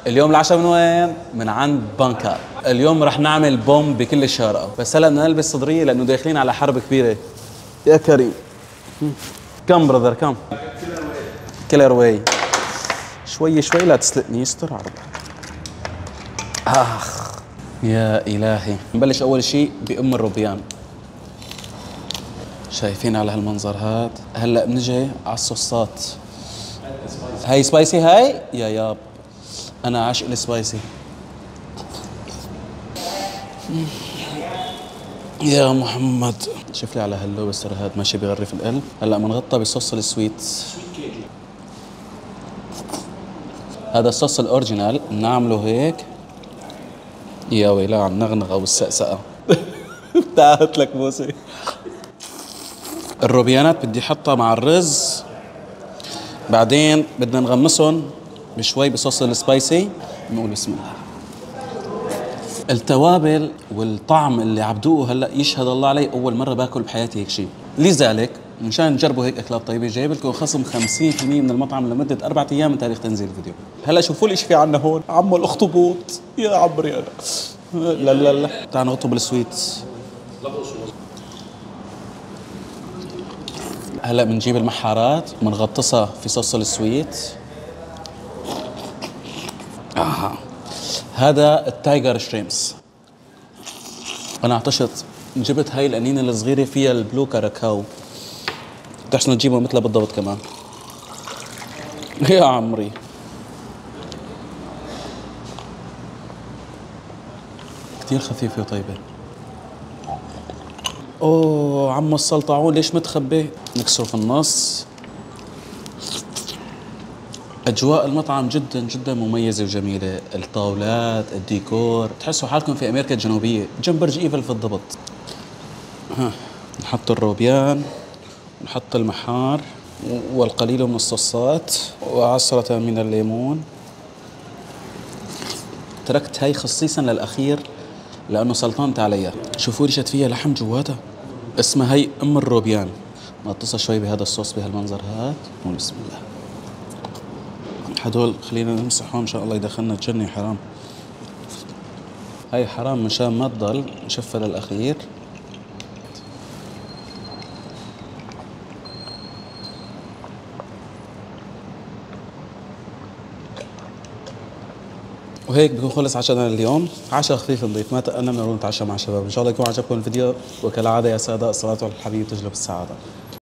اليوم العشاء من وين؟ من عند بانكا. اليوم رح نعمل بوم بكل الشارقة، بس هلا بدنا نلبس صدرية لأنه داخلين على حرب كبيرة. يا كريم كم براذر كم؟ كيلر واي. شوي شوي لا تسلقني، يستر عرض. آخ يا إلهي. نبلش أول شيء بأم الروبيان. شايفين على هالمنظر هاد؟ هلا بنجي على الصوصات. هاي سبايسي هاي؟ يا ياب أنا عاشق السبايسي. يا محمد شوف لي على هاللوبستر هاد ماشي بغرف القلب. هلا بنغطى بصوص السويت. هذا الصوص الأوريجينال بنعمله هيك. يا ويلاه على النغنغة والسقسقة. تعالت لك بوسي. الروبيانات بدي احطها مع الرز، بعدين بدنا نغمسهم بشوي بصوص السبايسي. نقول بسم الله. التوابل والطعم اللي عبدوه هلا يشهد الله علي، اول مره باكل بحياتي هيك شيء. لذلك مشان تجربوا هيك اكلات طيبه جايب لكم خصم 50% من المطعم لمده 4 ايام من تاريخ تنزيل الفيديو. هلا شوفوا لي ايش في عنا هون. عمو الاخطبوط يا عمري انا. لا لا لا تعال نغطوا بالسويت. هلا بنجيب المحارات بنغطسها في صوص السويت. هذا التايجر شريمس. انا عطشت، جبت هاي القنينه الصغيره فيها البلو كاراكاو. بتحسن تجيبها مثلها بالضبط كمان. يا عمري كثير خفيفه وطيبه. اوه عمو السلطعون ليش متخبي؟ نكسره في النص. أجواء المطعم جدا جدا مميزة وجميلة، الطاولات، الديكور، تحسوا حالكم في أمريكا الجنوبية جنب برج إيفل في الضبط. نحط الروبيان، نحط المحار والقليل من الصوصات وعصرة من الليمون. تركت هاي خصيصا للأخير لأنه سلطنت عليها. شوفوا ريشت فيها لحم جواتها. اسمها هي أم الروبيان. نغطسها شوي بهذا الصوص بهالمنظر هاد. بسم الله. هدول خلينا نمسحهم ان شاء الله يدخلنا الجنة. حرام هاي حرام مشان ما تضل مشفى للأخير. وهيك بكون خلص عشاءنا اليوم. عشاء خفيف نظيف، ما تقلنا بنروح نتعشى مع الشباب. ان شاء الله يكون عجبكم الفيديو، وكالعاده يا سادة الصلاة على الحبيب تجلب السعادة.